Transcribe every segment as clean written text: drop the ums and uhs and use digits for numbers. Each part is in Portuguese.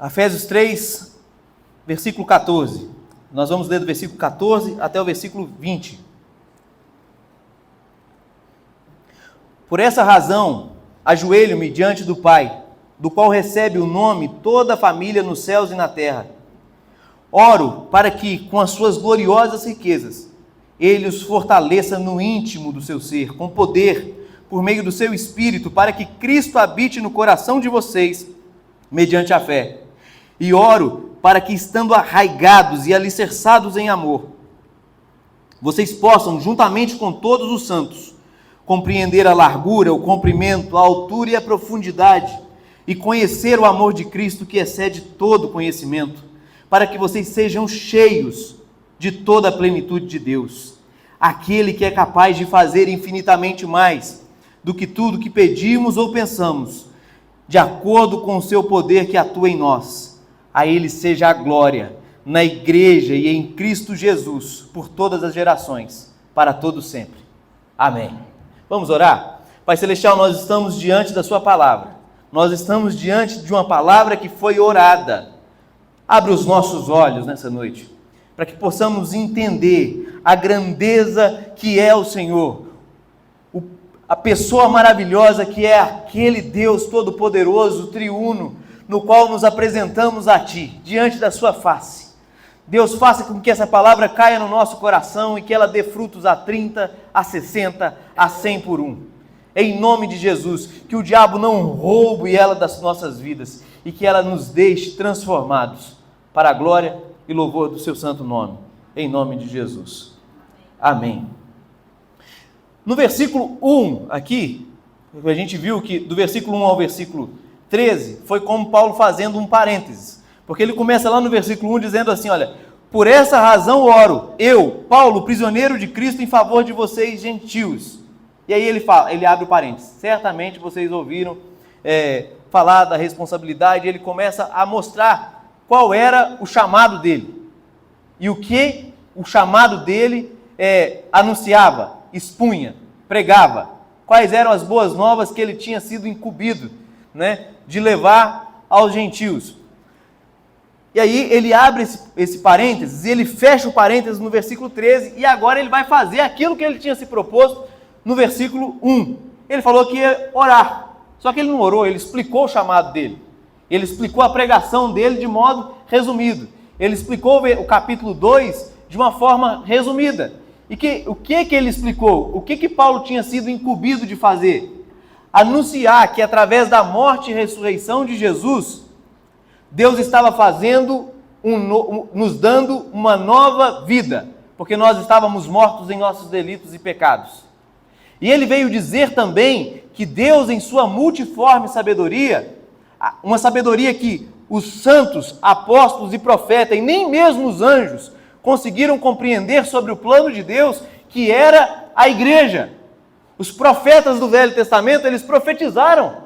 Efésios 3, versículo 14. Nós vamos ler do versículo 14 até o versículo 20. Por essa razão, ajoelho-me diante do Pai, do qual recebe o nome toda a família nos céus e na terra. Oro para que, com as suas gloriosas riquezas, Ele os fortaleça no íntimo do seu ser, com poder, por meio do seu Espírito, para que Cristo habite no coração de vocês, mediante a fé. E oro para que, estando arraigados e alicerçados em amor, vocês possam, juntamente com todos os santos, compreender a largura, o comprimento, a altura e a profundidade, e conhecer o amor de Cristo que excede todo conhecimento, para que vocês sejam cheios de toda a plenitude de Deus, aquele que é capaz de fazer infinitamente mais do que tudo que pedimos ou pensamos, de acordo com o seu poder que atua em nós. A Ele seja a glória, na igreja e em Cristo Jesus, por todas as gerações, para todos sempre. Amém. Vamos orar? Pai Celestial, nós estamos diante da sua palavra. Nós estamos diante de uma palavra que foi orada. Abre os nossos olhos nessa noite, para que possamos entender a grandeza que é o Senhor, a pessoa maravilhosa que é aquele Deus Todo-Poderoso, triuno, no qual nos apresentamos a Ti, diante da Sua face. Deus, faça com que essa palavra caia no nosso coração e que ela dê frutos a 30, a 60, a 100 por um. Em nome de Jesus, que o diabo não roube ela das nossas vidas e que ela nos deixe transformados para a glória e louvor do Seu santo nome. Em nome de Jesus. Amém. No versículo 1 aqui, a gente viu que do versículo 1 ao versículo 13, foi como Paulo fazendo um parênteses. Porque ele começa lá no versículo 1 dizendo assim, olha, por essa razão oro, eu, Paulo, prisioneiro de Cristo, em favor de vocês gentios. E aí ele abre o parênteses. Certamente vocês ouviram falar da responsabilidade, ele começa a mostrar qual era o chamado dele. E o que o chamado dele anunciava, expunha, pregava. Quais eram as boas novas que ele tinha sido incumbido, de levar aos gentios. E aí ele abre esse parênteses, e ele fecha o parênteses no versículo 13, e agora ele vai fazer aquilo que ele tinha se proposto no versículo 1. Ele falou que ia orar, só que ele não orou, ele explicou o chamado dele. Ele explicou a pregação dele de modo resumido. Ele explicou o capítulo 2 de uma forma resumida. E o que ele explicou? O que Paulo tinha sido incumbido de fazer? Anunciar que através da morte e ressurreição de Jesus, Deus estava fazendo, nos dando uma nova vida, porque nós estávamos mortos em nossos delitos e pecados. E ele veio dizer também que Deus, em sua multiforme sabedoria, uma sabedoria que os santos, apóstolos e profetas, e nem mesmo os anjos, conseguiram compreender sobre o plano de Deus, que era a igreja. Os profetas do Velho Testamento, eles profetizaram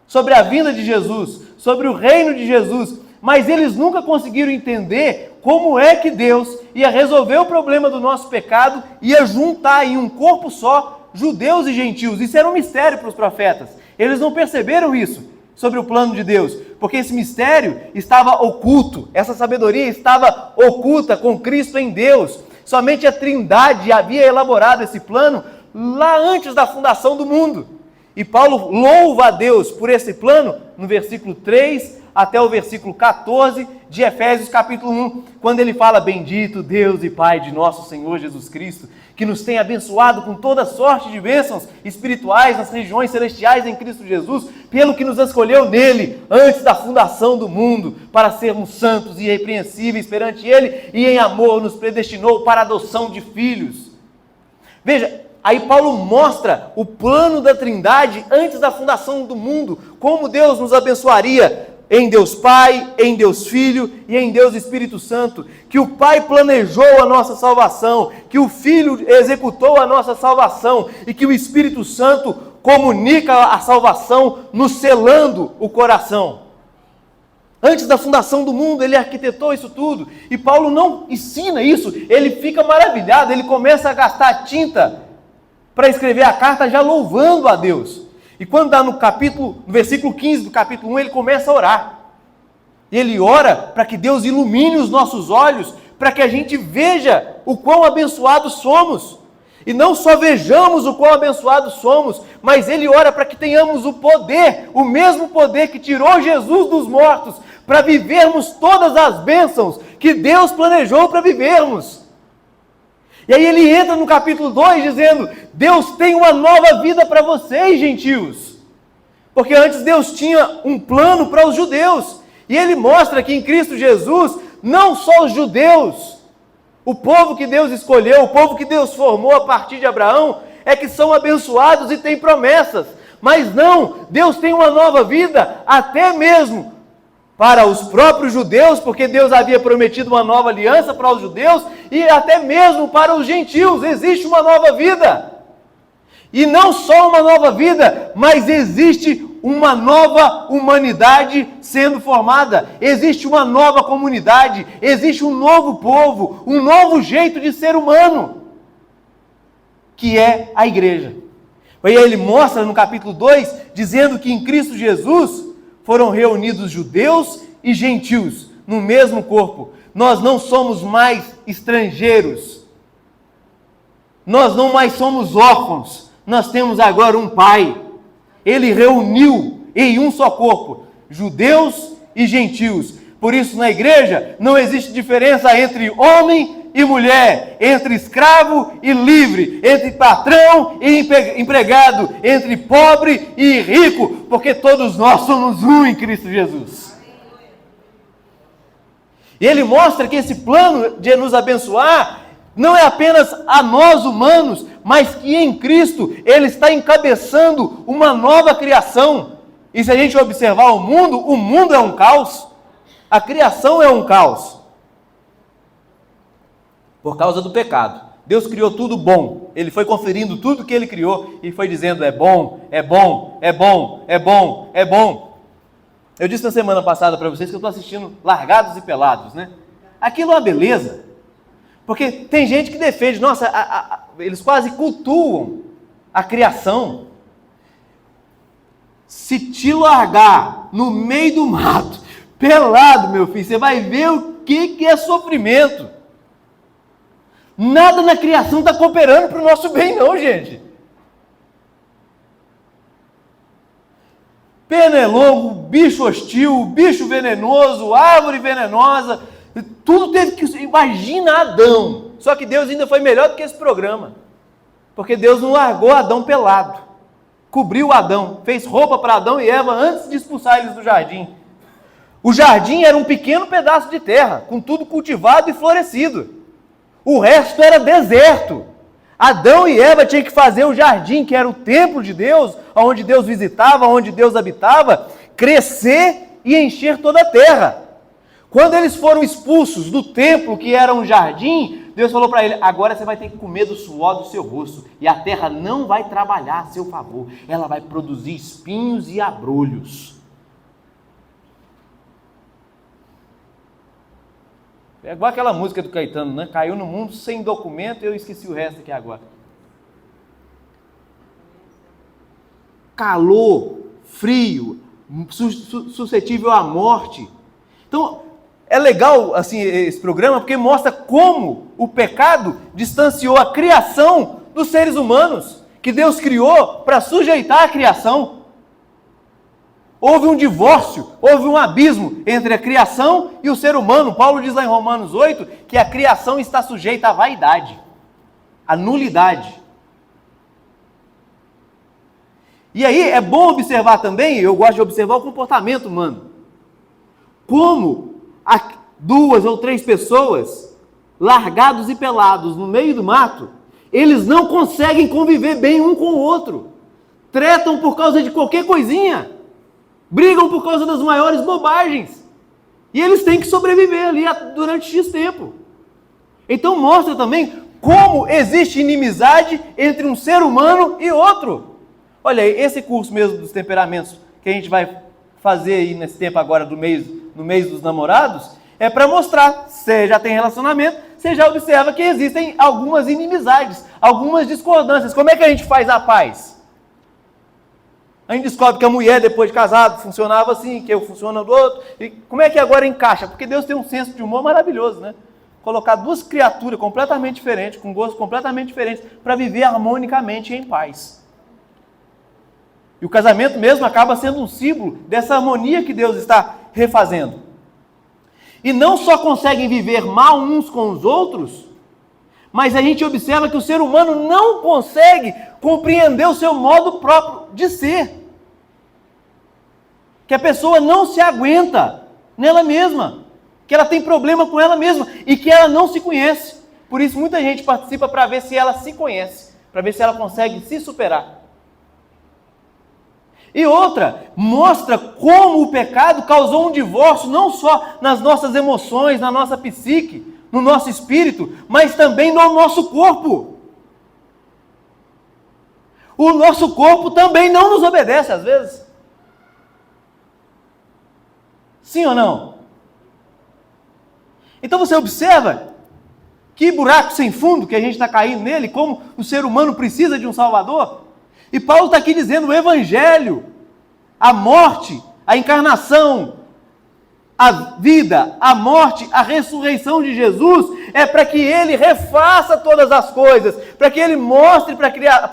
sobre a vinda de Jesus, sobre o reino de Jesus, mas eles nunca conseguiram entender como é que Deus ia resolver o problema do nosso pecado, ia juntar em um corpo só judeus e gentios. Isso era um mistério para os profetas. Eles não perceberam isso sobre o plano de Deus, porque esse mistério estava oculto, essa sabedoria estava oculta com Cristo em Deus. Somente a Trindade havia elaborado esse plano lá antes da fundação do mundo. E Paulo louva a Deus por esse plano no versículo 3 até o versículo 14 de Efésios capítulo 1, quando ele fala: bendito Deus e Pai de nosso Senhor Jesus Cristo, que nos tem abençoado com toda sorte de bênçãos espirituais nas regiões celestiais em Cristo Jesus, pelo que nos escolheu nele, antes da fundação do mundo, para sermos santos e irrepreensíveis perante ele, e em amor nos predestinou para a adoção de filhos. Veja, aí Paulo mostra o plano da Trindade antes da fundação do mundo, como Deus nos abençoaria em Deus Pai, em Deus Filho e em Deus Espírito Santo, que o Pai planejou a nossa salvação, que o Filho executou a nossa salvação e que o Espírito Santo comunica a salvação, nos selando o coração. Antes da fundação do mundo, ele arquitetou isso tudo, e Paulo não ensina isso, ele fica maravilhado, ele começa a gastar tinta para escrever a carta já louvando a Deus. E quando dá no versículo 15 do capítulo 1, ele começa a orar. E ele ora para que Deus ilumine os nossos olhos, para que a gente veja o quão abençoados somos. E não só vejamos o quão abençoados somos, mas ele ora para que tenhamos o poder, o mesmo poder que tirou Jesus dos mortos, para vivermos todas as bênçãos que Deus planejou para vivermos. E aí ele entra no capítulo 2 dizendo: Deus tem uma nova vida para vocês, gentios. Porque antes Deus tinha um plano para os judeus. E ele mostra que em Cristo Jesus, não só os judeus, o povo que Deus escolheu, o povo que Deus formou a partir de Abraão, é que são abençoados e têm promessas. Mas não, Deus tem uma nova vida, até mesmo para os próprios judeus, porque Deus havia prometido uma nova aliança para os judeus, e até mesmo para os gentios, existe uma nova vida. E não só uma nova vida, mas existe uma nova humanidade sendo formada, existe uma nova comunidade, existe um novo povo, um novo jeito de ser humano, que é a igreja. E aí ele mostra no capítulo 2, dizendo que em Cristo Jesus foram reunidos judeus e gentios no mesmo corpo. Nós não somos mais estrangeiros, nós não mais somos órfãos, nós temos agora um Pai. Ele reuniu em um só corpo judeus e gentios. Por isso, na igreja, não existe diferença entre homem e mulher, entre escravo e livre, entre patrão e empregado, entre pobre e rico, porque todos nós somos um em Cristo Jesus. E ele mostra que esse plano de nos abençoar não é apenas a nós humanos, mas que em Cristo Ele está encabeçando uma nova criação. E se a gente observar o mundo é um caos, a criação é um caos, por causa do pecado. Deus criou tudo bom, Ele foi conferindo tudo que Ele criou e foi dizendo: é bom, é bom, é bom, é bom, é bom. Eu disse na semana passada para vocês que eu estou assistindo Largados e Pelados, né? Aquilo é uma beleza. Porque tem gente que defende, nossa, eles quase cultuam a criação. Se te largar no meio do mato, pelado, meu filho, você vai ver o que é sofrimento. Nada na criação está cooperando para o nosso bem, não, gente. Pernilongo, bicho hostil, bicho venenoso, árvore venenosa, tudo teve que... Imagina Adão. Só que Deus ainda foi melhor do que esse programa. Porque Deus não largou Adão pelado. Cobriu Adão, fez roupa para Adão e Eva antes de expulsar eles do jardim. O jardim era um pequeno pedaço de terra, com tudo cultivado e florescido. O resto era deserto. Adão e Eva tinham que fazer o jardim, que era o templo de Deus, onde Deus visitava, onde Deus habitava, crescer e encher toda a terra. Quando eles foram expulsos do templo, que era um jardim, Deus falou para ele: agora você vai ter que comer do suor do seu rosto, e a terra não vai trabalhar a seu favor, ela vai produzir espinhos e abrolhos. É igual aquela música do Caetano, né? Caiu no mundo sem documento, eu esqueci o resto aqui agora. Calor, frio, suscetível à morte. Então, é legal assim, esse programa, porque mostra como o pecado distanciou a criação dos seres humanos, que Deus criou para sujeitar a criação. Houve um divórcio, houve um abismo entre a criação e o ser humano. Paulo diz lá em Romanos 8 que a criação está sujeita à vaidade, à nulidade. E aí é bom observar também, eu gosto de observar o comportamento humano. Como 2 ou 3 pessoas, largados e pelados no meio do mato, eles não conseguem conviver bem um com o outro. Tretam por causa de qualquer coisinha. Brigam por causa das maiores bobagens. E eles têm que sobreviver ali durante X tempo. Então mostra também como existe inimizade entre um ser humano e outro. Olha aí, esse curso mesmo dos temperamentos que a gente vai fazer aí nesse tempo agora no mês dos namorados, é para mostrar, você já tem relacionamento, você já observa que existem algumas inimizades, algumas discordâncias. Como é que a gente faz a paz? A gente descobre que a mulher, depois de casado, funcionava assim, que eu funciono do outro. E como é que agora encaixa? Porque Deus tem um senso de humor maravilhoso, né? Colocar duas criaturas completamente diferentes, com gostos completamente diferentes, para viver harmonicamente e em paz. E o casamento mesmo acaba sendo um símbolo dessa harmonia que Deus está refazendo. E não só conseguem viver mal uns com os outros, mas a gente observa que o ser humano não consegue compreender o seu modo próprio de ser. Que a pessoa não se aguenta nela mesma, que ela tem problema com ela mesma e que ela não se conhece. Por isso muita gente participa para ver se ela se conhece, para ver se ela consegue se superar. E outra, mostra como o pecado causou um divórcio não só nas nossas emoções, na nossa psique, no nosso espírito, mas também no nosso corpo. O nosso corpo também não nos obedece às vezes. Sim ou não? Então você observa que buraco sem fundo que a gente está caindo nele, como o ser humano precisa de um Salvador. E Paulo está aqui dizendo o Evangelho, a morte, a encarnação, a vida, a morte, a ressurreição de Jesus é para que Ele refaça todas as coisas, para que Ele mostre, para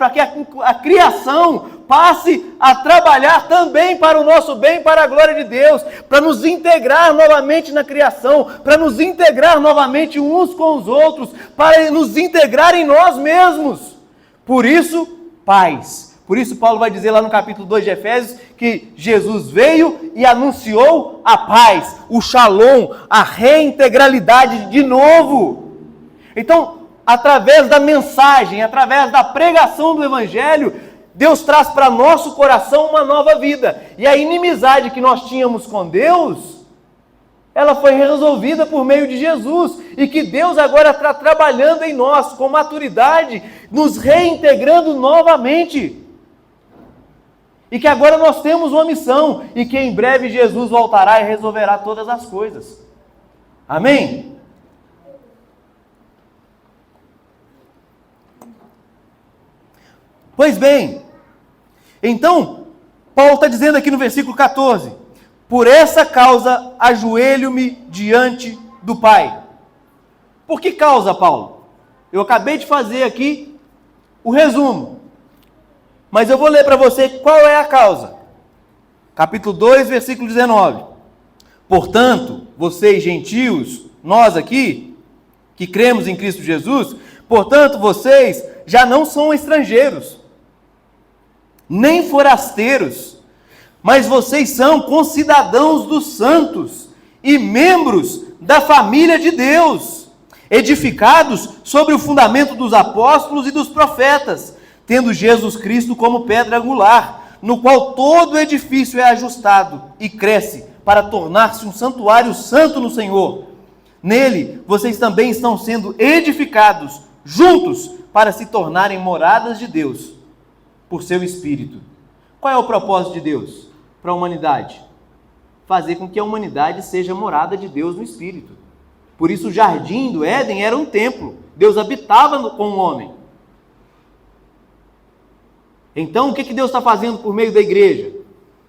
que a criação passe a trabalhar também para o nosso bem, para a glória de Deus, para nos integrar novamente na criação, para nos integrar novamente uns com os outros, para nos integrar em nós mesmos. Por isso, paz. Por isso Paulo vai dizer lá no capítulo 2 de Efésios que Jesus veio e anunciou a paz, o shalom, a reintegralidade de novo. Então, através da mensagem, através da pregação do Evangelho, Deus traz para nosso coração uma nova vida. E a inimizade que nós tínhamos com Deus, ela foi resolvida por meio de Jesus. E que Deus agora está trabalhando em nós com maturidade, nos reintegrando novamente. E que agora nós temos uma missão, e que em breve Jesus voltará e resolverá todas as coisas. Amém? Pois bem, então, Paulo está dizendo aqui no versículo 14, por essa causa ajoelho-me diante do Pai. Por que causa, Paulo? Eu acabei de fazer aqui o resumo. Mas eu vou ler para você qual é a causa. Capítulo 2, versículo 19. Portanto, vocês gentios, nós aqui, que cremos em Cristo Jesus, portanto, vocês já não são estrangeiros, nem forasteiros, mas vocês são concidadãos dos santos e membros da família de Deus, edificados sobre o fundamento dos apóstolos e dos profetas, tendo Jesus Cristo como pedra angular, no qual todo edifício é ajustado e cresce para tornar-se um santuário santo no Senhor. Nele, vocês também estão sendo edificados juntos para se tornarem moradas de Deus, por seu Espírito. Qual é o propósito de Deus para a humanidade? Fazer com que a humanidade seja morada de Deus no Espírito. Por isso o jardim do Éden era um templo. Deus habitava com o homem. Então, o que Deus está fazendo por meio da igreja?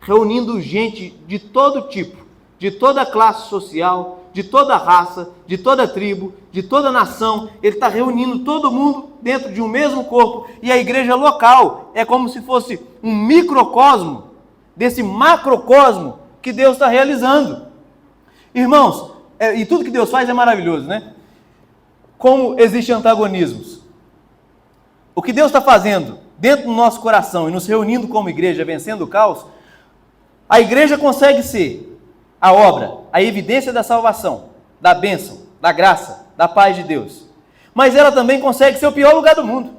Reunindo gente de todo tipo, de toda classe social, de toda raça, de toda tribo, de toda nação. Ele está reunindo todo mundo dentro de um mesmo corpo. E a igreja local é como se fosse um microcosmo desse macrocosmo que Deus está realizando. Irmãos, e tudo que Deus faz é maravilhoso, né? Como existem antagonismos. O que Deus está fazendo dentro do nosso coração e nos reunindo como igreja, vencendo o caos, a igreja consegue ser a obra, a evidência da salvação, da bênção, da graça, da paz de Deus. Mas ela também consegue ser o pior lugar do mundo.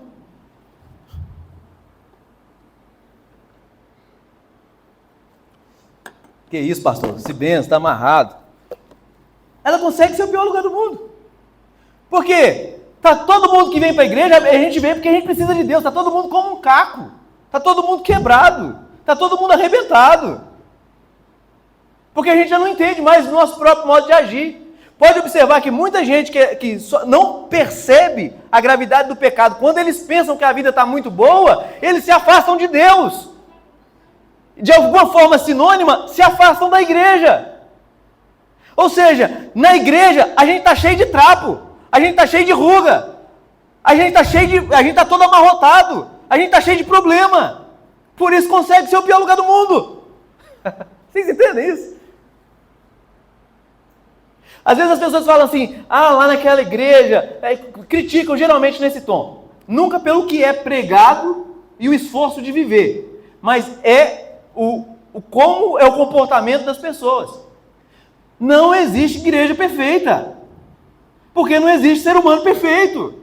Que isso, pastor? Se benção, está amarrado. Ela consegue ser o pior lugar do mundo. Por quê? Está todo mundo que vem para a igreja, a gente vem porque a gente precisa de Deus. Está todo mundo como um caco. Está todo mundo quebrado. Está todo mundo arrebentado. Porque a gente já não entende mais o nosso próprio modo de agir. Pode observar que muita gente que não percebe a gravidade do pecado, quando eles pensam que a vida está muito boa, eles se afastam de Deus. de alguma forma sinônima, se afastam da igreja. Ou seja, na igreja a gente está cheio de trapo, a gente está cheio de ruga, a gente está todo amarrotado, a gente está cheio de problema. Por isso consegue ser o pior lugar do mundo. Vocês entendem isso? Às vezes as pessoas falam assim, lá naquela igreja, criticam geralmente nesse tom. Nunca pelo que é pregado e o esforço de viver, mas como é o comportamento das pessoas. Não existe igreja perfeita, porque não existe ser humano perfeito.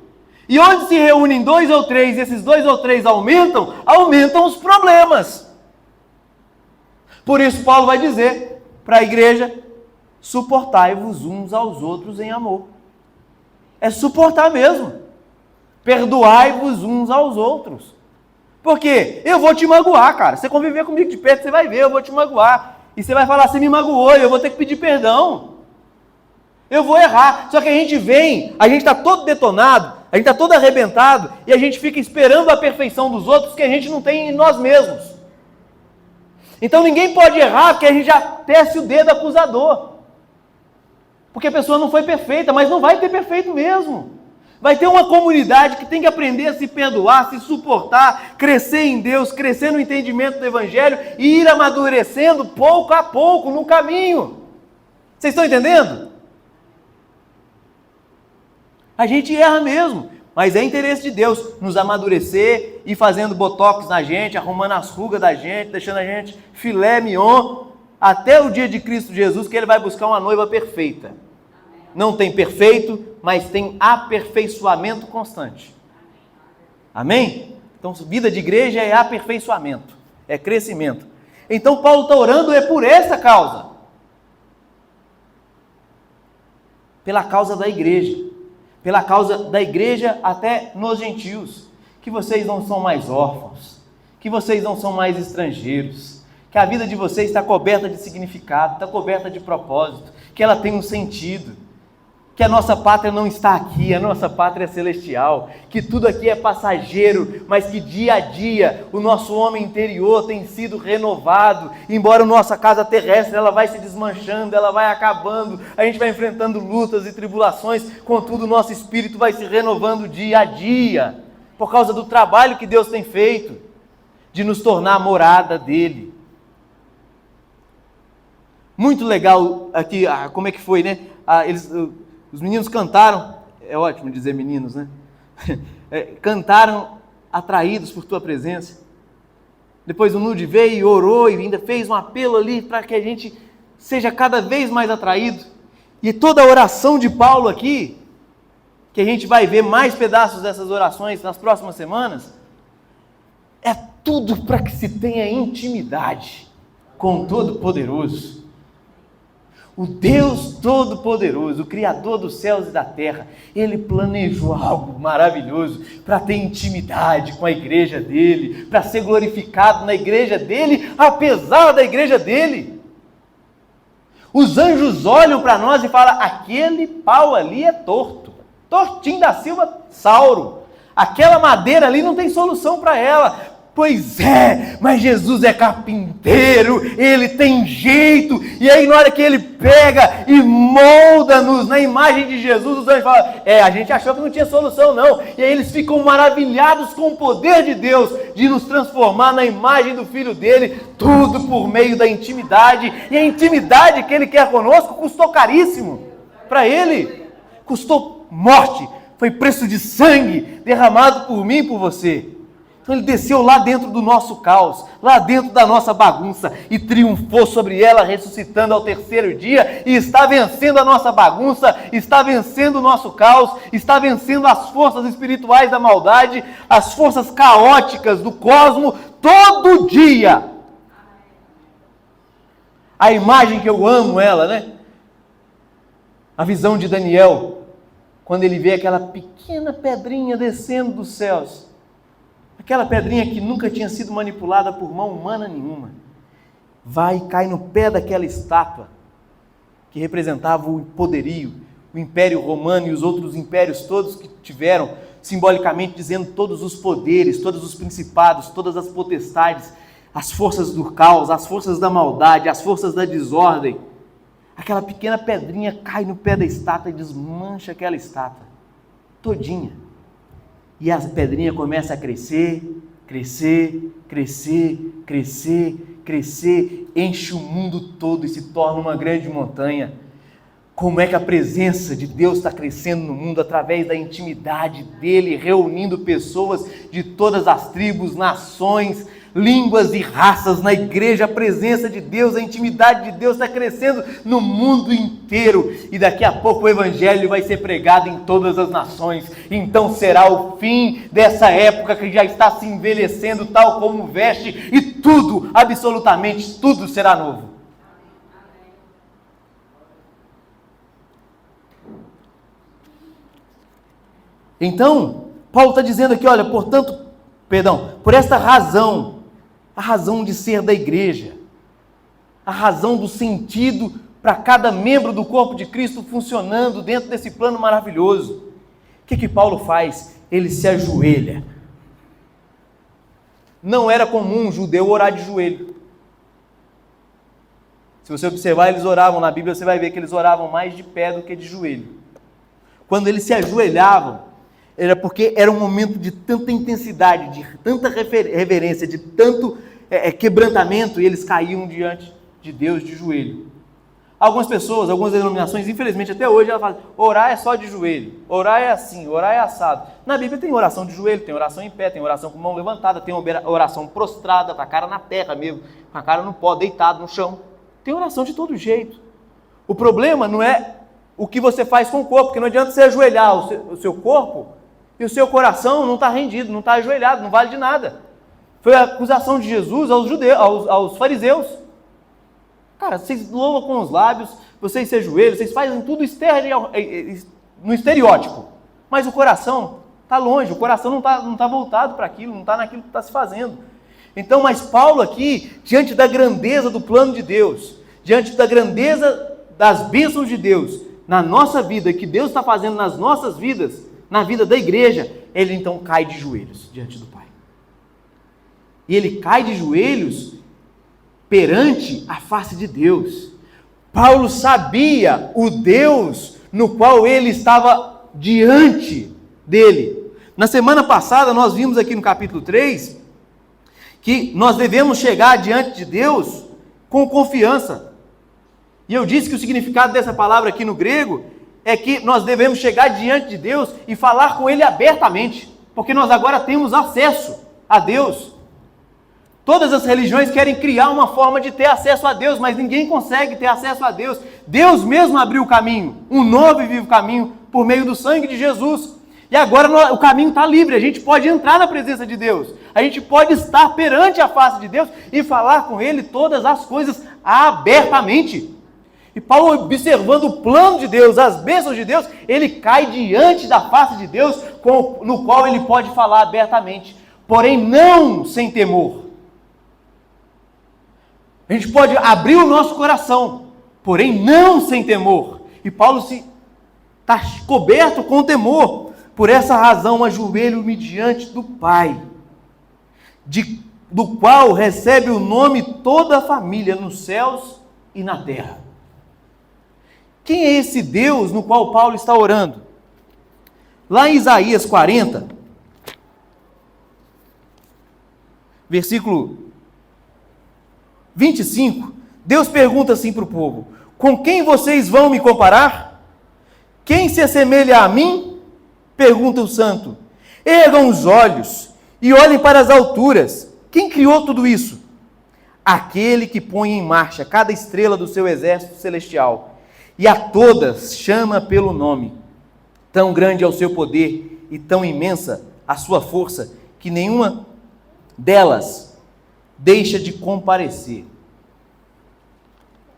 E onde se reúnem 2 ou 3, e esses 2 ou 3 aumentam os problemas. Por isso Paulo vai dizer para a igreja, suportai-vos uns aos outros em amor. É suportar mesmo. Perdoai-vos uns aos outros. Por quê? Eu vou te magoar, cara. Você conviver comigo de perto, você vai ver, eu vou te magoar. E você vai falar, você me magoou, e eu vou ter que pedir perdão. Eu vou errar. Só que a gente está todo detonado, a gente está todo arrebentado, e a gente fica esperando a perfeição dos outros que a gente não tem em nós mesmos. Então ninguém pode errar, porque a gente já tece o dedo acusador. Porque a pessoa não foi perfeita, mas não vai ter perfeito mesmo. Vai ter uma comunidade que tem que aprender a se perdoar, se suportar, crescer em Deus, crescer no entendimento do Evangelho e ir amadurecendo pouco a pouco no caminho. Vocês estão entendendo? A gente erra mesmo, mas é interesse de Deus nos amadurecer e fazendo botox na gente, arrumando as rugas da gente, deixando a gente filé mignon, até o dia de Cristo Jesus, que Ele vai buscar uma noiva perfeita. Não tem perfeito, mas tem aperfeiçoamento constante. Amém? Então, vida de igreja é aperfeiçoamento, é crescimento. Então, Paulo está orando por essa causa. Pela causa da igreja. Pela causa da igreja até nos gentios. Que vocês não são mais órfãos. Que vocês não são mais estrangeiros. Que a vida de vocês está coberta de significado, está coberta de propósito. Que ela tem um sentido. Que a nossa pátria não está aqui, a nossa pátria é celestial, que tudo aqui é passageiro, mas que dia a dia o nosso homem interior tem sido renovado, embora a nossa casa terrestre ela vai se desmanchando, ela vai acabando, a gente vai enfrentando lutas e tribulações, contudo o nosso espírito vai se renovando dia a dia, por causa do trabalho que Deus tem feito, de nos tornar a morada dele. Muito legal aqui, como é que foi, né? Os meninos cantaram, é ótimo dizer meninos, né? Cantaram atraídos por tua presença. Depois o Nude veio e orou e ainda fez um apelo ali para que a gente seja cada vez mais atraído. E toda a oração de Paulo aqui, que a gente vai ver mais pedaços dessas orações nas próximas semanas, é tudo para que se tenha intimidade com o Todo-Poderoso. O Deus Todo-Poderoso, o Criador dos céus e da terra, Ele planejou algo maravilhoso para ter intimidade com a igreja dEle, para ser glorificado na igreja dEle, apesar da igreja dEle. Os anjos olham para nós e falam, aquele pau ali é torto, tortinho da Silva Sauro, aquela madeira ali não tem solução para ela. Pois é, mas Jesus é carpinteiro, Ele tem jeito, e aí na hora que Ele pega e molda-nos na imagem de Jesus, os anjos falam, a gente achou que não tinha solução não, e aí eles ficam maravilhados com o poder de Deus, de nos transformar na imagem do Filho dEle, tudo por meio da intimidade, e a intimidade que Ele quer conosco custou caríssimo, para Ele, custou morte, foi preço de sangue derramado por mim e por você. Então Ele desceu lá dentro do nosso caos, lá dentro da nossa bagunça e triunfou sobre ela, ressuscitando ao terceiro dia e está vencendo a nossa bagunça, está vencendo o nosso caos, está vencendo as forças espirituais da maldade, as forças caóticas do cosmos, todo dia. A imagem que eu amo ela, né? A visão de Daniel, quando ele vê aquela pequena pedrinha descendo dos céus, aquela pedrinha que nunca tinha sido manipulada por mão humana nenhuma, vai e cai no pé daquela estátua, que representava o poderio, o Império Romano e os outros impérios todos que tiveram, simbolicamente dizendo todos os poderes, todos os principados, todas as potestades. as forças do caos, as forças da maldade, as forças da desordem. Aquela pequena pedrinha cai no pé da estátua e desmancha aquela estátua todinha. E a pedrinha começa a crescer, crescer, crescer, crescer, crescer, enche o mundo todo e se torna uma grande montanha. Como é que a presença de Deus está crescendo no mundo através da intimidade dele, reunindo pessoas de todas as tribos, nações, línguas e raças na igreja. A presença de Deus, a intimidade de Deus está crescendo no mundo inteiro. E daqui a pouco o evangelho vai ser pregado em todas as nações. Então será o fim dessa época que já está se envelhecendo tal como veste, e tudo, absolutamente tudo será novo. Então, Paulo está dizendo aqui, olha, por esta razão, a razão de ser da igreja, a razão do sentido para cada membro do corpo de Cristo funcionando dentro desse plano maravilhoso. O que Paulo faz? Ele se ajoelha. Não era comum um judeu orar de joelho. Se você observar, eles oravam na Bíblia, você vai ver que eles oravam mais de pé do que de joelho. Quando eles se ajoelhavam, era porque era um momento de tanta intensidade, de tanta reverência, de tanto quebrantamento, e eles caíam diante de Deus de joelho. Algumas pessoas, algumas denominações, infelizmente até hoje, elas falam, orar é só de joelho, orar é assim, orar é assado. Na Bíblia tem oração de joelho, tem oração em pé, tem oração com mão levantada, tem oração prostrada, com a cara na terra mesmo, com a cara no pó, deitado no chão. Tem oração de todo jeito. O problema não é o que você faz com o corpo, porque não adianta você ajoelhar o seu corpo e o seu coração não está rendido, não está ajoelhado, não vale de nada. Foi a acusação de Jesus aos fariseus. Cara, vocês louvam com os lábios, vocês se ajoelham, vocês fazem tudo no estereótipo, mas o coração está longe, o coração não está voltado para aquilo, não está naquilo que está se fazendo. Então, mas Paulo aqui, diante da grandeza do plano de Deus, diante da grandeza das bênçãos de Deus na nossa vida, que Deus está fazendo nas nossas vidas, na vida da igreja, ele então cai de joelhos diante do Pai. E ele cai de joelhos perante a face de Deus. Paulo sabia o Deus no qual ele estava diante dele. Na semana passada nós vimos aqui no capítulo 3 que nós devemos chegar diante de Deus com confiança. E eu disse que o significado dessa palavra aqui no grego é que nós devemos chegar diante de Deus e falar com Ele abertamente, porque nós agora temos acesso a Deus. Todas as religiões querem criar uma forma de ter acesso a Deus, mas ninguém consegue ter acesso a Deus. Deus mesmo abriu o caminho, um novo e vivo caminho, por meio do sangue de Jesus. E agora o caminho está livre, a gente pode entrar na presença de Deus, a gente pode estar perante a face de Deus e falar com Ele todas as coisas abertamente. E Paulo, observando o plano de Deus, as bênçãos de Deus, ele cai diante da face de Deus, no qual ele pode falar abertamente, porém não sem temor. A gente pode abrir o nosso coração, porém não sem temor. E Paulo está coberto com temor. Por essa razão, ajoelho-me diante do Pai, do qual recebe o nome toda a família nos céus e na terra. Quem é esse Deus no qual Paulo está orando? Lá em Isaías 40, versículo 25, Deus pergunta assim para o povo: com quem vocês vão me comparar? Quem se assemelha a mim? Pergunta o santo. Ergam os olhos e olhem para as alturas. Quem criou tudo isso? Aquele que põe em marcha cada estrela do seu exército celestial, e a todas chama pelo nome. Tão grande é o seu poder e tão imensa a sua força, que nenhuma delas deixa de comparecer.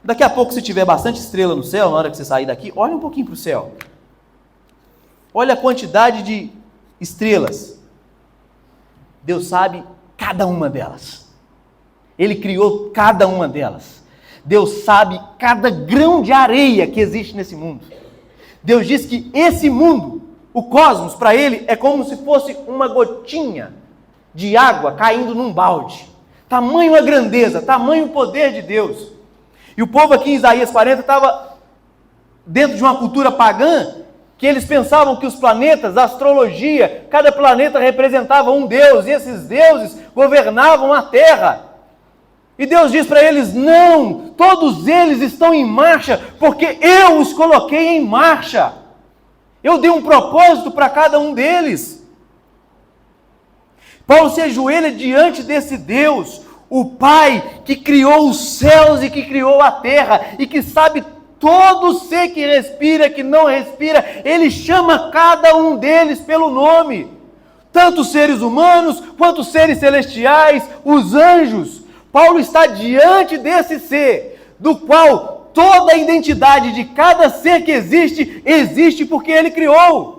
Daqui a pouco, se tiver bastante estrela no céu, na hora que você sair daqui, olha um pouquinho para o céu. Olha a quantidade de estrelas. Deus sabe cada uma delas. Ele criou cada uma delas. Deus sabe cada grão de areia que existe nesse mundo. Deus diz que esse mundo, o cosmos, para Ele, é como se fosse uma gotinha de água caindo num balde. Tamanho a grandeza, tamanho o poder de Deus. E o povo aqui em Isaías 40 estava dentro de uma cultura pagã, que eles pensavam que os planetas, a astrologia, cada planeta representava um deus, e esses deuses governavam a Terra. E Deus diz para eles: não, todos eles estão em marcha, porque eu os coloquei em marcha. Eu dei um propósito para cada um deles. Paulo se ajoelha diante desse Deus, o Pai que criou os céus e que criou a terra, e que sabe todo ser que respira, que não respira. Ele chama cada um deles pelo nome, tanto os seres humanos, quanto os seres celestiais, os anjos. Paulo está diante desse ser, do qual toda a identidade de cada ser que existe, existe porque ele criou.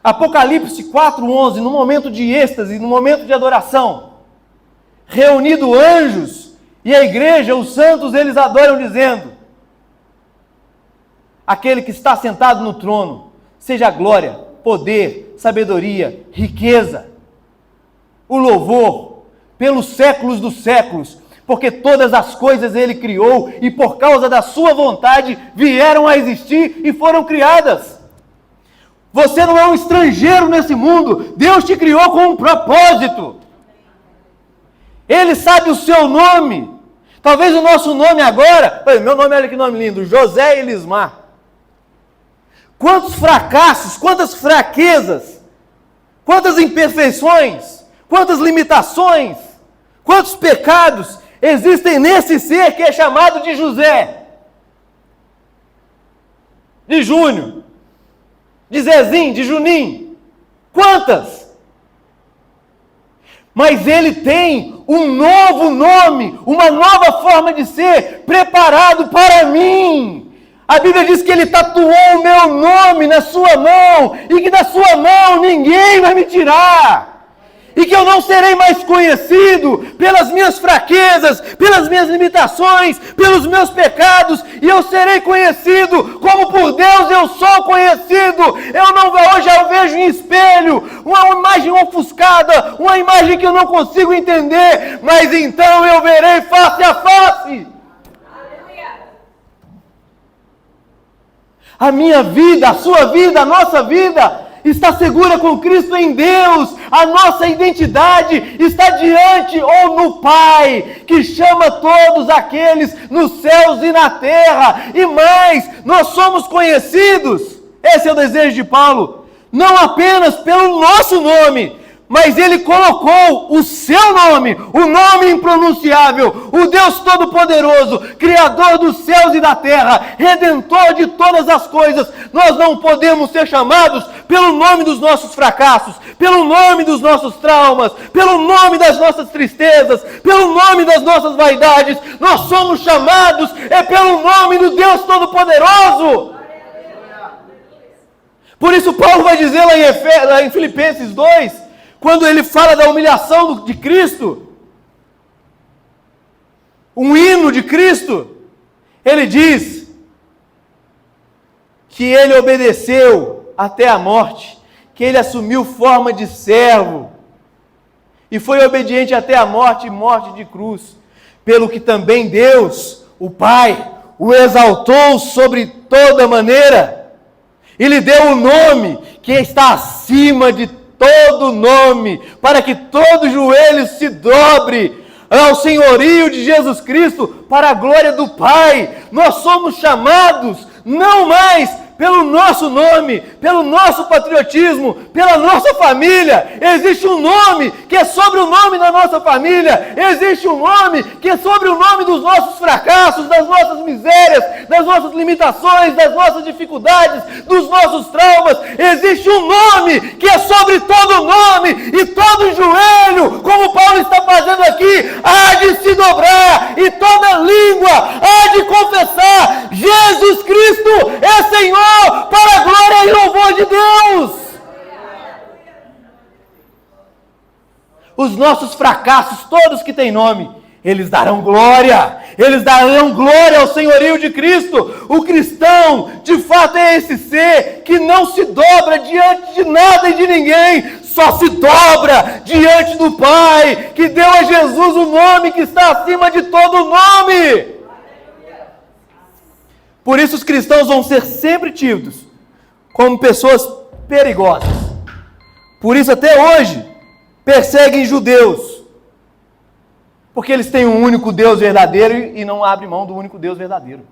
Apocalipse 4:11, no momento de êxtase, no momento de adoração, reunido anjos e a igreja, os santos, eles adoram dizendo: aquele que está sentado no trono, seja glória, poder, sabedoria, riqueza, o louvor, pelos séculos dos séculos, porque todas as coisas ele criou e por causa da sua vontade vieram a existir e foram criadas. Você não é um estrangeiro nesse mundo, Deus te criou com um propósito. Ele sabe o seu nome. Talvez o nosso nome agora, meu nome, olha que nome lindo, José Elismar. Quantos fracassos, quantas fraquezas, quantas imperfeições, quantas limitações, quantos pecados existem nesse ser que é chamado de José, de Júnior, de Zezinho, de Juninho. Quantas? Mas ele tem um novo nome, uma nova forma de ser, preparado para mim. A Bíblia diz que ele tatuou o meu nome na sua mão, e que da sua mão ninguém vai me tirar. E que eu não serei mais conhecido pelas minhas fraquezas, pelas minhas limitações, pelos meus pecados, e eu serei conhecido como por Deus eu sou conhecido. Hoje eu vejo em espelho uma imagem ofuscada, uma imagem que eu não consigo entender, mas então eu verei face a face. A minha vida, a sua vida, a nossa vida está segura com Cristo em Deus. A nossa identidade está diante ou no Pai, que chama todos aqueles nos céus e na terra. E mais, nós somos conhecidos, esse é o desejo de Paulo, não apenas pelo nosso nome, mas ele colocou o seu nome, o nome impronunciável, o Deus Todo-Poderoso, Criador dos céus e da terra, Redentor de todas as coisas. Nós não podemos ser chamados pelo nome dos nossos fracassos, pelo nome dos nossos traumas, pelo nome das nossas tristezas, pelo nome das nossas vaidades. Nós somos chamados pelo nome do Deus Todo-Poderoso. Por isso Paulo vai dizer lá em Filipenses 2, quando ele fala da humilhação de Cristo, um hino de Cristo, ele diz que ele obedeceu até a morte, que ele assumiu forma de servo, e foi obediente até a morte, e morte de cruz, pelo que também Deus, o Pai, o exaltou sobre toda maneira, e lhe deu o nome que está acima de todo nome, para que todo joelho se dobre ao senhorio de Jesus Cristo, para a glória do Pai. Nós somos chamados não mais pelo nosso nome, pelo nosso patriotismo, pela nossa família. Existe um nome que é sobre o nome da nossa família, existe um nome que é sobre o nome dos nossos fracassos, das nossas misérias, das nossas limitações, das nossas dificuldades, dos nossos traumas. Existe um nome que é sobre todo nome, e todo joelho, como Paulo está fazendo aqui, há de se dobrar, e toda língua há de confessar: Jesus Cristo é Senhor, para a glória e louvor de Deus. Os nossos fracassos, todos que têm nome, eles darão glória ao senhorio de Cristo. O cristão, de fato, é esse ser que não se dobra diante de nada e de ninguém, só se dobra diante do Pai, que deu a Jesus o nome que está acima de todo nome. Por isso os cristãos vão ser sempre tidos como pessoas perigosas. Por isso até hoje perseguem judeus, porque eles têm um único Deus verdadeiro e não abrem mão do único Deus verdadeiro.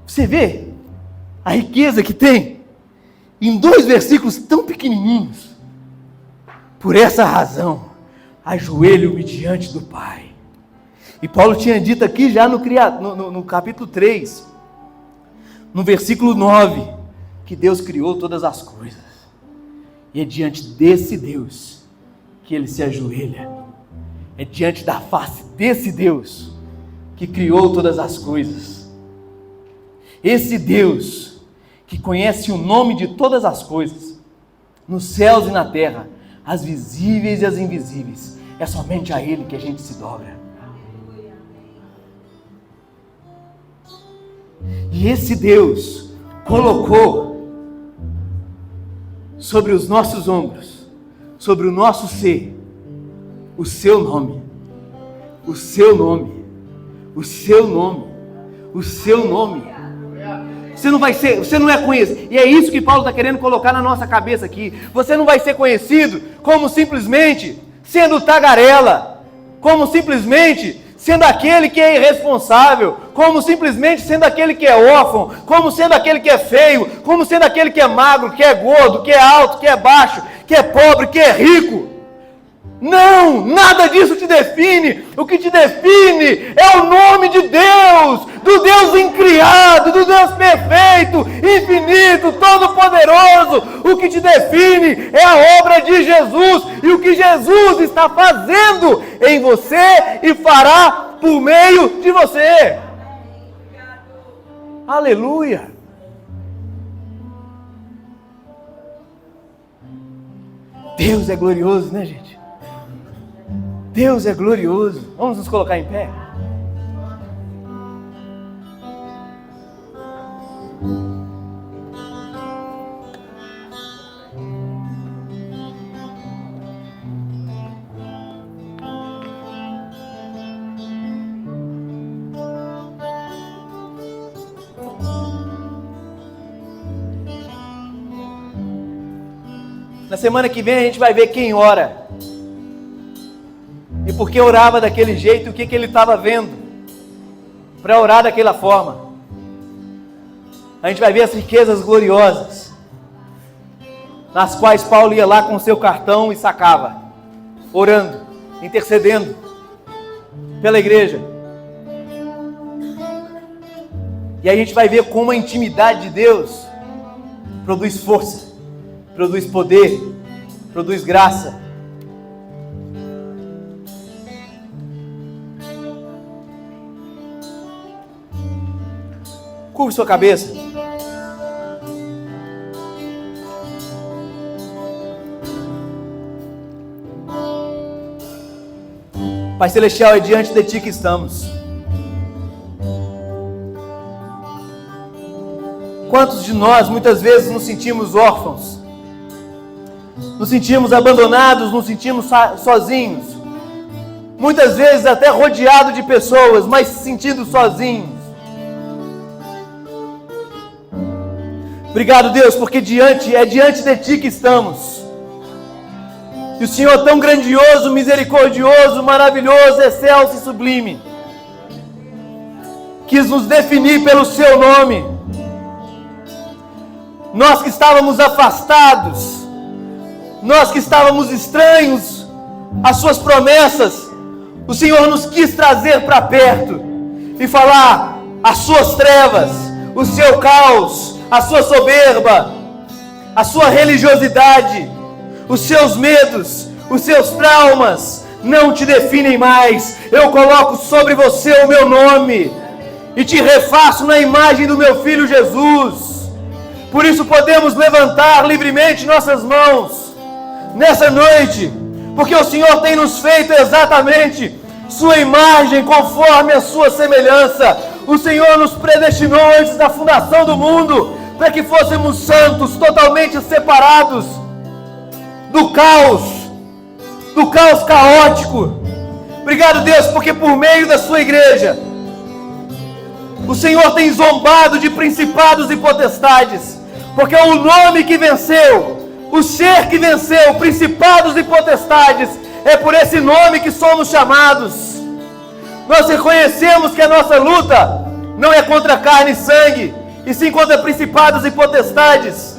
Você vê a riqueza que tem em 2 versículos tão pequenininhos. Por essa razão, ajoelho-me diante do Pai. E Paulo tinha dito aqui já no capítulo 3, no versículo 9, que Deus criou todas as coisas. E é diante desse Deus que ele se ajoelha. É diante da face desse Deus que criou todas as coisas. Esse Deus que conhece o nome de todas as coisas, nos céus e na terra, as visíveis e as invisíveis, é somente a Ele que a gente se dobra. E esse Deus colocou sobre os nossos ombros, sobre o nosso ser, o seu nome, o seu nome, o seu nome, o seu nome. Você não é conhecido, e é isso que Paulo está querendo colocar na nossa cabeça aqui. Você não vai ser conhecido como simplesmente sendo tagarela, como simplesmente sendo aquele que é irresponsável, como simplesmente sendo aquele que é órfão, como sendo aquele que é feio, como sendo aquele que é magro, que é gordo, que é alto, que é baixo, que é pobre, que é rico. Não, nada disso te define. O que te define é o nome de Deus, do Deus incriado, do Deus perfeito, infinito, todo-poderoso. O que te define é a obra de Jesus e o que Jesus está fazendo em você e fará por meio de você. Aleluia! Deus é glorioso, né, gente? Deus é glorioso. Vamos nos colocar em pé? Na semana que vem a gente vai ver quem ora. E por que orava daquele jeito, o que ele estava vendo para orar daquela forma. A gente vai ver as riquezas gloriosas, nas quais Paulo ia lá com o seu cartão e sacava, orando, intercedendo pela igreja. E aí a gente vai ver como a intimidade de Deus produz força, produz poder, produz graça. Curve sua cabeça. Pai Celestial, é diante de Ti que estamos. Quantos de nós muitas vezes nos sentimos órfãos, nos sentimos abandonados, nos sentimos sozinhos, muitas vezes até rodeado de pessoas, mas se sentindo sozinhos. Obrigado, Deus, porque é diante de Ti que estamos. E o Senhor tão grandioso, misericordioso, maravilhoso, excelso e sublime, quis nos definir pelo Seu nome. Nós que estávamos afastados, nós que estávamos estranhos às Suas promessas, o Senhor nos quis trazer para perto e falar: as Suas trevas, o Seu caos, a sua soberba, a sua religiosidade, os seus medos, os seus traumas não te definem mais. Eu coloco sobre você o meu nome e te refaço na imagem do meu Filho Jesus. Por isso podemos levantar livremente nossas mãos nessa noite, porque o Senhor tem nos feito exatamente Sua imagem, conforme a Sua semelhança. O Senhor nos predestinou antes da fundação do mundo, para que fôssemos santos, totalmente separados do caos caótico. Obrigado, Deus, porque por meio da sua igreja, o Senhor tem zombado de principados e potestades, porque o nome que venceu, o ser que venceu principados e potestades, é por esse nome que somos chamados. Nós reconhecemos que a nossa luta não é contra carne e sangue, e sim contra principados e potestades,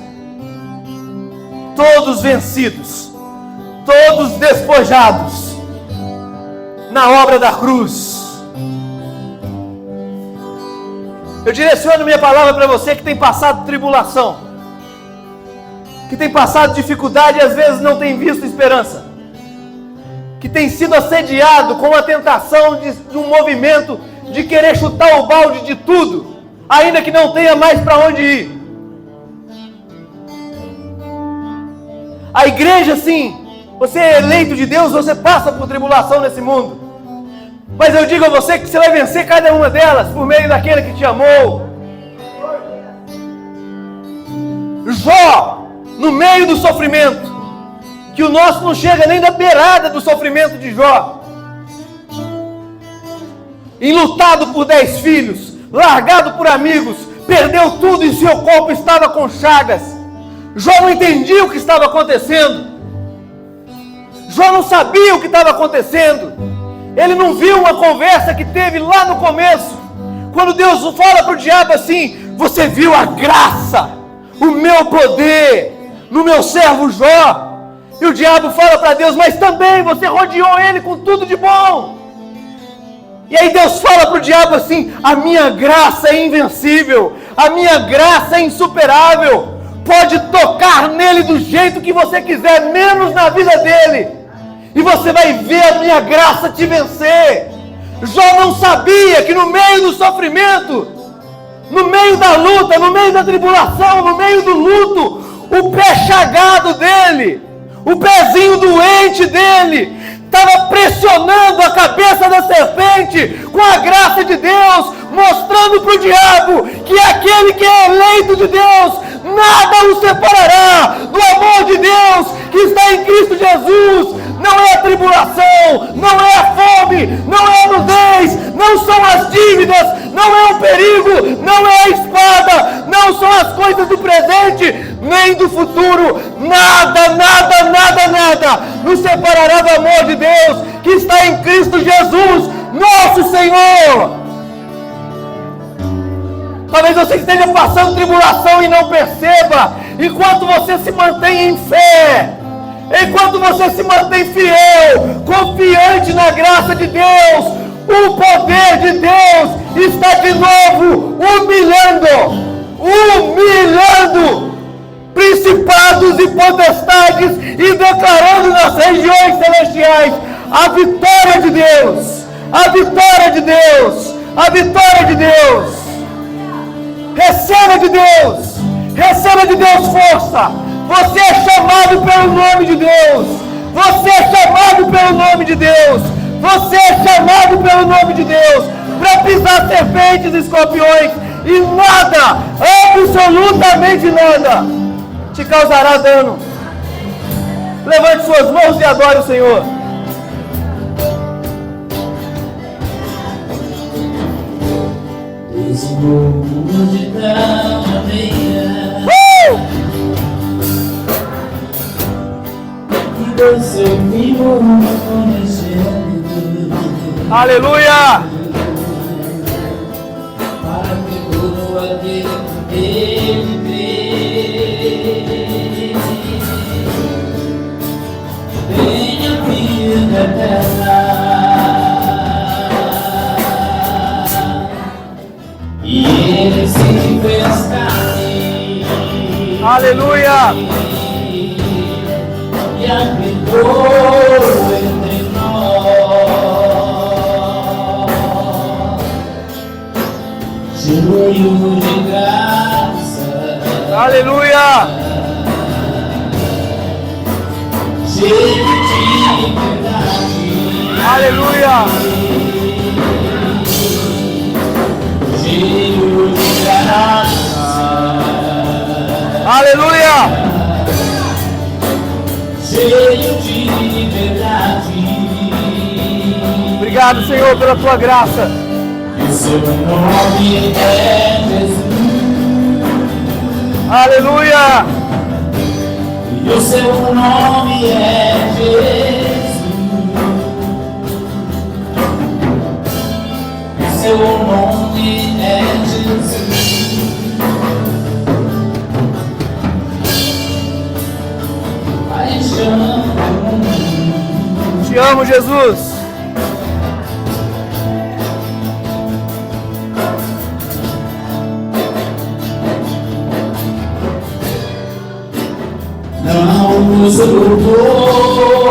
todos vencidos, todos despojados na obra da cruz. Eu direciono minha palavra para você que tem passado tribulação, que tem passado dificuldade e às vezes não tem visto esperança, que tem sido assediado com a tentação de um movimento de querer chutar o balde de tudo, ainda que não tenha mais para onde ir. A igreja, sim, você é eleito de Deus, você passa por tribulação nesse mundo, mas eu digo a você que você vai vencer cada uma delas por meio daquele que te amou. Jó, no meio do sofrimento, que o nosso não chega nem da beirada do sofrimento de Jó, enlutado por 10 filhos, largado por amigos, perdeu tudo e seu corpo estava com chagas. Jó não entendia o que estava acontecendo. Jó não sabia o que estava acontecendo. Ele não viu uma conversa que teve lá no começo, quando Deus fala para o diabo assim: você viu a graça, o meu poder no meu servo Jó? E o diabo fala para Deus: mas também você rodeou ele com tudo de bom. E aí Deus fala para o diabo assim: a minha graça é invencível, a minha graça é insuperável, pode tocar nele do jeito que você quiser, menos na vida dele, e você vai ver a minha graça te vencer. Jó não sabia que no meio do sofrimento, no meio da luta, no meio da tribulação, no meio do luto, o pé chagado dele, o pezinho doente dele, estava pressionando a cabeça da serpente com a graça de Deus, mostrando para o diabo que aquele que é eleito de Deus, nada o separará do amor de Deus que está em Cristo Jesus. Não é a tribulação, não é a fome, não é a nudez, não são as dívidas, não é o perigo, não é a espada, não são as coisas do presente, nem do futuro. Nada, nada, nada, nada nos separará do amor de Deus que está em Cristo Jesus, nosso Senhor. Talvez você esteja passando tribulação e não perceba. Enquanto você se mantém em fé, enquanto você se mantém fiel, confiante na graça de Deus, o poder de Deus está de novo humilhando principados e potestades e declarando nas regiões celestiais a vitória de Deus, a vitória de Deus, a vitória de Deus. Receba de Deus força. Você é chamado pelo nome de Deus. Você é chamado pelo nome de Deus. Você é chamado pelo nome de Deus para pisar serpentes e escorpiões, e nada, absolutamente nada, te causará dano. Levante suas mãos e adore o Senhor. Esse mundo de tão areia, que você viu conhecendo. Aleluia! Para que todo aquele que ele crê tenha vida eterna. E ele se fez carne. Aleluia! E habitou entre nós, cheio de graça. Aleluia! Cheio de verdade. Aleluia! Aleluia! cheio de verdade. Obrigado, Senhor, pela tua graça. E o seu nome é Jesus. Aleluia! E o seu nome é Jesus. O seu nome é Jesus. Paixão. Te amo, Jesus. Não nos roubou